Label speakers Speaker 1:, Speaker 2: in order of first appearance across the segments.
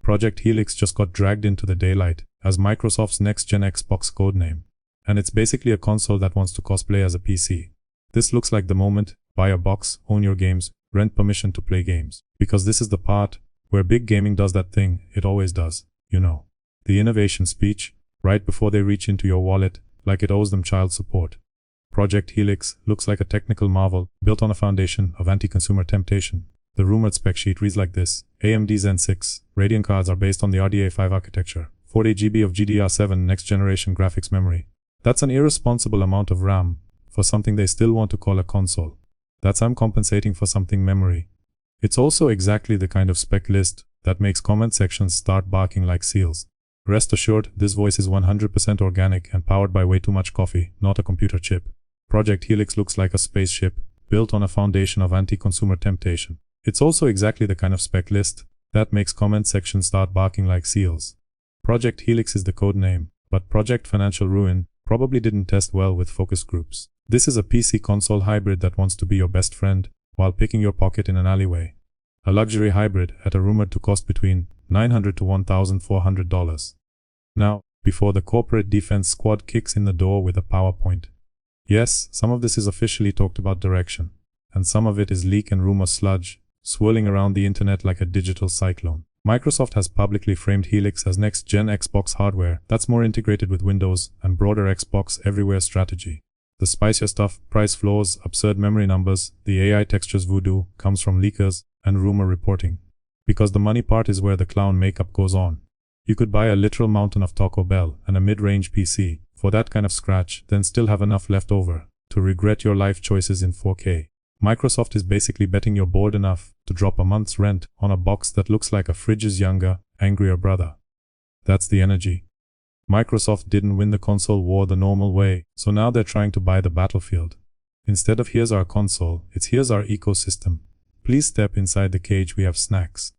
Speaker 1: Project Helix just got dragged into the daylight as Microsoft's next-gen Xbox codename. And it's basically a console that wants to cosplay as a PC. This looks like the moment: buy a box, own your games, rent permission to play games. Because this is the part where big gaming does that thing it always does, you know. The innovation speech, right before they reach into your wallet, like it owes them child support. Project Helix looks like a technical marvel, built on a foundation of anti-consumer temptation. The rumored spec sheet reads like this: AMD Zen 6 Radeon cards are based on the RDNA 5 architecture, 40 GB of GDDR7 next-generation graphics memory. That's an irresponsible amount of RAM for something they still want to call a console. That's compensating for something memory. It's also exactly the kind of spec list that makes comment sections start barking like seals. Rest assured, this voice is 100% organic and powered by way too much coffee, not a computer chip. Project Helix looks like a spaceship, built on a foundation of anti-consumer temptation. It's also exactly the kind of spec list that makes comment sections start barking like seals. Project Helix is the code name, but Project Financial Ruin probably didn't test well with focus groups. This is a PC-console hybrid that wants to be your best friend while picking your pocket in an alleyway. A luxury hybrid at a rumored to cost between $900 to $1,400. Now, before the corporate defense squad kicks in the door with a PowerPoint. Yes, some of this is officially talked about direction, and some of it is leak and rumor sludge, swirling around the internet like a digital cyclone. Microsoft has publicly framed Helix as next-gen Xbox hardware that's more integrated with Windows and broader Xbox everywhere strategy. The spicier stuff, price floors, absurd memory numbers, the AI textures voodoo, comes from leakers and rumor reporting. Because the money part is where the clown makeup goes on. You could buy a literal mountain of Taco Bell and a mid-range PC for that kind of scratch, then still have enough left over to regret your life choices in 4K. Microsoft is basically betting you're bored enough to drop a month's rent on a box that looks like a fridge's younger, angrier brother. That's the energy. Microsoft didn't win the console war the normal way, so now they're trying to buy the battlefield. Instead of here's our console, it's here's our ecosystem. Please step inside the cage, we have snacks.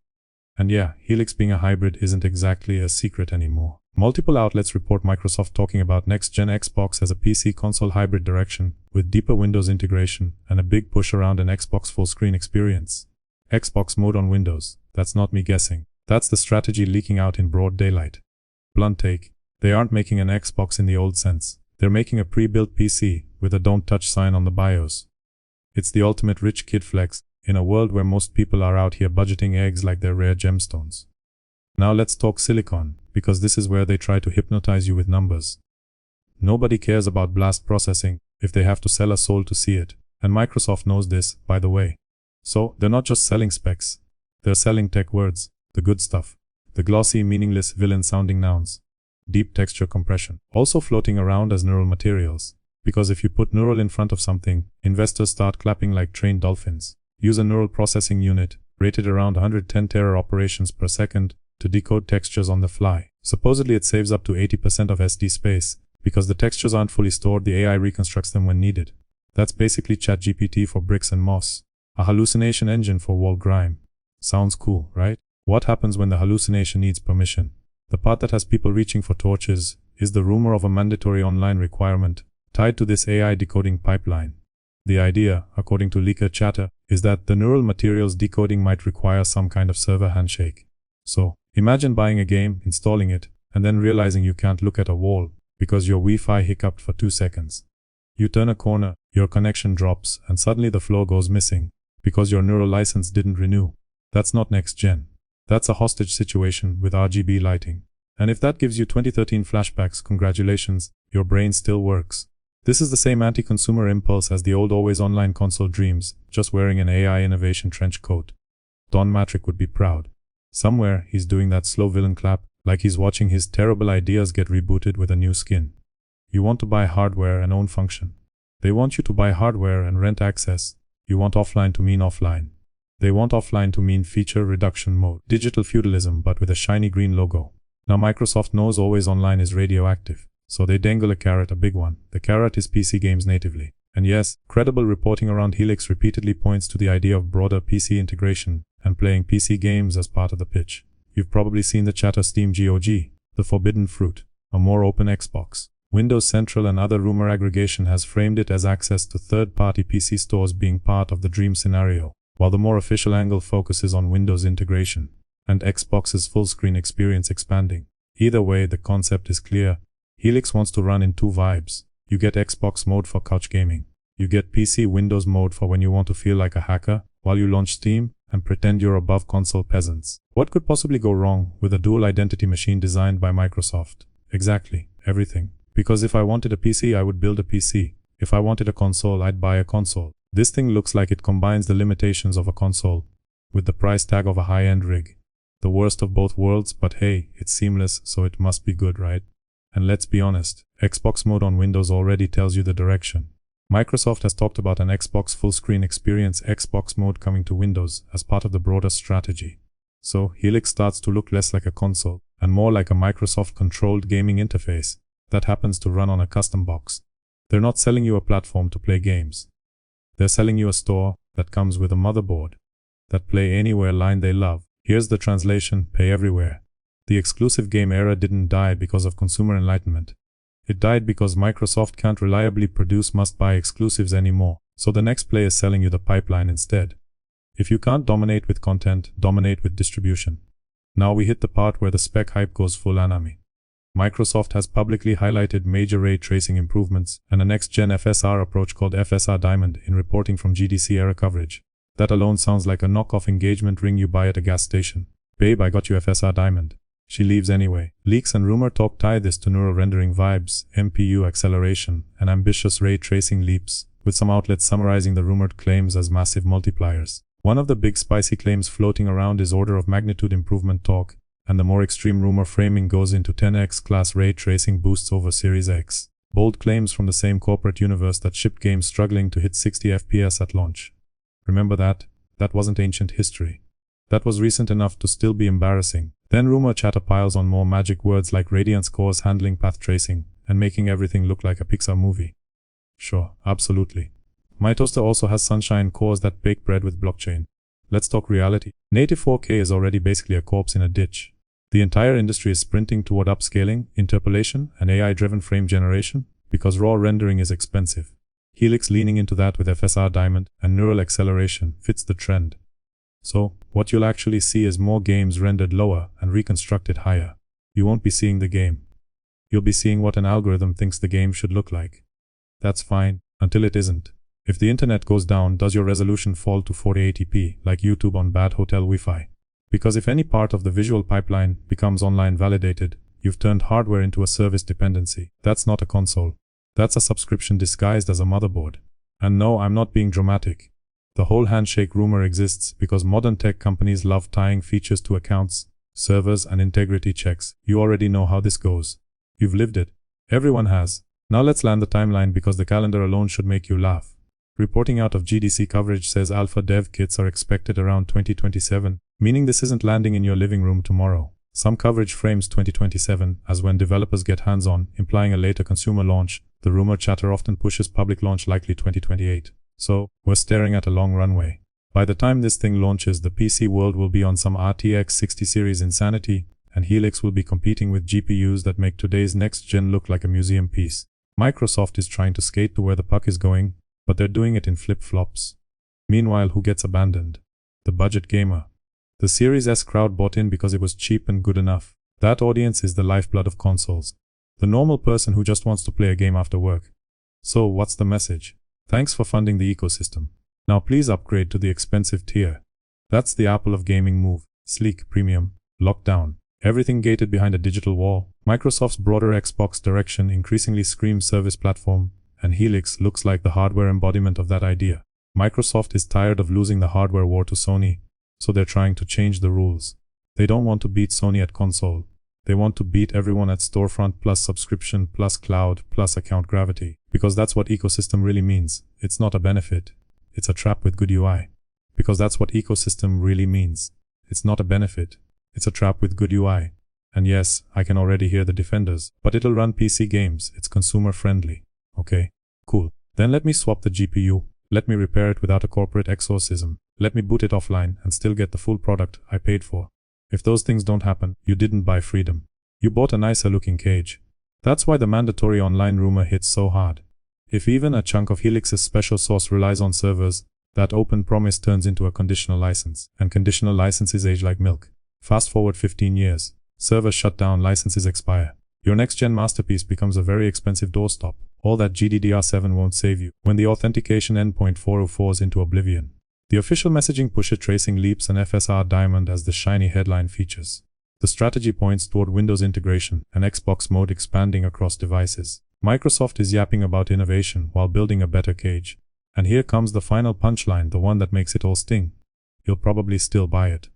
Speaker 1: And yeah, Helix being a hybrid isn't exactly a secret anymore. Multiple outlets report Microsoft talking about next-gen Xbox as a PC console hybrid direction, with deeper Windows integration and a big push around an Xbox full-screen experience. Xbox mode on Windows, that's not me guessing. That's the strategy leaking out in broad daylight. Blunt take, they aren't making an Xbox in the old sense. They're making a pre-built PC with a don't touch sign on the BIOS. It's the ultimate rich kid flex, in a world where most people are out here budgeting eggs like they're rare gemstones. Now let's talk silicon, because this is where they try to hypnotize you with numbers. Nobody cares about blast processing if they have to sell a soul to see it, and Microsoft knows this, by the way. So, they're not just selling specs. They're selling tech words, the good stuff, the glossy, meaningless, villain-sounding nouns. Deep texture compression, also floating around as neural materials. Because if you put neural in front of something, investors start clapping like trained dolphins. Use a neural processing unit, rated around 110 tera operations per second, to decode textures on the fly. Supposedly it saves up to 80% of SD space. Because the textures aren't fully stored, the AI reconstructs them when needed. That's basically ChatGPT for bricks and moss. A hallucination engine for wall grime. Sounds cool, right? What happens when the hallucination needs permission? The part that has people reaching for torches is the rumor of a mandatory online requirement tied to this AI decoding pipeline. The idea, according to leaker chatter, is that the neural materials decoding might require some kind of server handshake. So, imagine buying a game, installing it, and then realizing you can't look at a wall because your Wi-Fi hiccuped for 2 seconds. You turn a corner, your connection drops, and suddenly the flow goes missing because your neural license didn't renew. That's not next gen. That's a hostage situation with RGB lighting. And if that gives you 2013 flashbacks, congratulations, your brain still works. This is the same anti-consumer impulse as the old always online console dreams, just wearing an AI innovation trench coat. Don Matrick would be proud. Somewhere, he's doing that slow villain clap, like he's watching his terrible ideas get rebooted with a new skin. You want to buy hardware and own function. They want you to buy hardware and rent access. You want offline to mean offline. They want offline to mean feature reduction mode. Digital feudalism, but with a shiny green logo. Now Microsoft knows always online is radioactive. So they dangle a carrot, a big one. The carrot is PC games natively. And yes, credible reporting around Helix repeatedly points to the idea of broader PC integration and playing PC games as part of the pitch. You've probably seen the chatter Steam GOG, the forbidden fruit, a more open Xbox. Windows Central and other rumor aggregation has framed it as access to third-party PC stores being part of the dream scenario, while the more official angle focuses on Windows integration. and Xbox's full-screen experience expanding. Either way, the concept is clear. Helix wants to run in two vibes. You get Xbox mode for couch gaming. You get PC Windows mode for when you want to feel like a hacker, while you launch Steam and pretend you're above console peasants. What could possibly go wrong with a dual identity machine designed by Microsoft? Exactly, everything. Because if I wanted a PC, I would build a PC. If I wanted a console, I'd buy a console. This thing looks like it combines the limitations of a console with the price tag of a high-end rig. The worst of both worlds, but hey, it's seamless, so it must be good, right? And let's be honest, Xbox mode on Windows already tells you the direction. Microsoft has talked about an Xbox full-screen experience Xbox mode coming to Windows as part of the broader strategy. So Helix starts to look less like a console and more like a Microsoft-controlled gaming interface that happens to run on a custom box. They're not selling you a platform to play games. They're selling you a store that comes with a motherboard that play anywhere line they love. Here's the translation, pay everywhere. The exclusive game era didn't die because of consumer enlightenment. It died because Microsoft can't reliably produce must-buy exclusives anymore, so the next play is selling you the pipeline instead. If you can't dominate with content, dominate with distribution. Now we hit the part where the spec hype goes full anime. Microsoft has publicly highlighted major ray tracing improvements and a next-gen FSR approach called FSR Diamond in reporting from GDC-era coverage. That alone sounds like a knockoff engagement ring you buy at a gas station. Babe, I got you FSR Diamond. She leaves anyway. Leaks and rumor talk tie this to neural rendering vibes, MPU acceleration, and ambitious ray tracing leaps, with some outlets summarizing the rumored claims as massive multipliers. One of the big spicy claims floating around is order of magnitude improvement talk, and the more extreme rumor framing goes into 10x class ray tracing boosts over Series X. Bold claims from the same corporate universe that shipped games struggling to hit 60 FPS at launch. Remember that? That wasn't ancient history. That was recent enough to still be embarrassing. Then rumor chatter piles on more magic words like Radiance cores handling path tracing and making everything look like a Pixar movie. Sure, absolutely. My toaster also has Sunshine cores that bake bread with blockchain. Let's talk reality. Native 4K is already basically a corpse in a ditch. The entire industry is sprinting toward upscaling, interpolation, and AI-driven frame generation because raw rendering is expensive. Helix leaning into that with FSR Diamond and neural acceleration fits the trend. So, what you'll actually see is more games rendered lower and reconstructed higher. You won't be seeing the game. You'll be seeing what an algorithm thinks the game should look like. That's fine, until it isn't. If the internet goes down, does your resolution fall to 480p, like YouTube on bad hotel Wi-Fi? Because if any part of the visual pipeline becomes online validated, you've turned hardware into a service dependency. That's not a console. That's a subscription disguised as a motherboard. And no, I'm not being dramatic. The whole handshake rumor exists because modern tech companies love tying features to accounts, servers, and integrity checks. You already know how this goes. You've lived it. Everyone has. Now let's land the timeline because the calendar alone should make you laugh. Reporting out of GDC coverage says alpha dev kits are expected around 2027, meaning this isn't landing in your living room tomorrow. Some coverage frames 2027 as when developers get hands-on, implying a later consumer launch. The rumor chatter often pushes public launch likely 2028. So, we're staring at a long runway. By the time this thing launches, the PC world will be on some RTX 60 series insanity, and Helix will be competing with GPUs that make today's next gen look like a museum piece. Microsoft is trying to skate to where the puck is going, but they're doing it in flip-flops. Meanwhile, who gets abandoned? The budget gamer. The Series S crowd bought in because it was cheap and good enough. That audience is the lifeblood of consoles. The normal person who just wants to play a game after work. So, what's the message? Thanks for funding the ecosystem. Now please upgrade to the expensive tier. That's the Apple of gaming move. Sleek, premium, locked down. Everything gated behind a digital wall. Microsoft's broader Xbox direction increasingly screams service platform, and Helix looks like the hardware embodiment of that idea. Microsoft is tired of losing the hardware war to Sony, so they're trying to change the rules. They don't want to beat Sony at console. They want to beat everyone at storefront plus subscription plus cloud plus account gravity. Because that's what ecosystem really means. It's not a benefit. It's a trap with good UI. Because that's what ecosystem really means. It's not a benefit. It's a trap with good UI. And yes, I can already hear the defenders. But it'll run PC games. It's consumer friendly. Okay, cool. Then let me swap the GPU. Let me repair it without a corporate exorcism. Let me boot it offline and still get the full product I paid for. If those things don't happen, you didn't buy freedom. You bought a nicer looking cage. That's why the mandatory online rumor hits so hard. If even a chunk of Helix's special sauce relies on servers, that open promise turns into a conditional license, and conditional licenses age like milk. Fast forward 15 years. Servers shut down, licenses expire. Your next-gen masterpiece becomes a very expensive doorstop. All that GDDR7 won't save you when the authentication endpoint 404s into oblivion. The official messaging pusher tracing leaps an FSR diamond as the shiny headline features. The strategy points toward Windows integration and Xbox mode expanding across devices. Microsoft is yapping about innovation while building a better cage. And here comes the final punchline, the one that makes it all sting. You'll probably still buy it.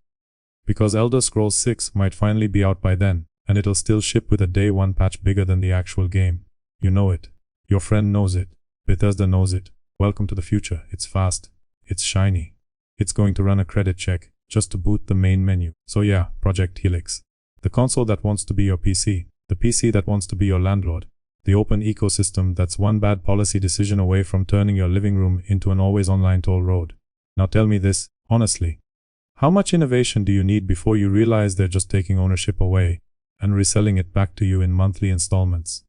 Speaker 1: Because Elder Scrolls 6 might finally be out by then, and it'll still ship with a day one patch bigger than the actual game. You know it. Your friend knows it. Bethesda knows it. Welcome to the future. It's fast. It's shiny. It's going to run a credit check just to boot the main menu. So yeah, Project Helix. The console that wants to be your PC. The PC that wants to be your landlord. The open ecosystem that's one bad policy decision away from turning your living room into an always online toll road. Now tell me this, honestly. How much innovation do you need before you realize they're just taking ownership away and reselling it back to you in monthly installments?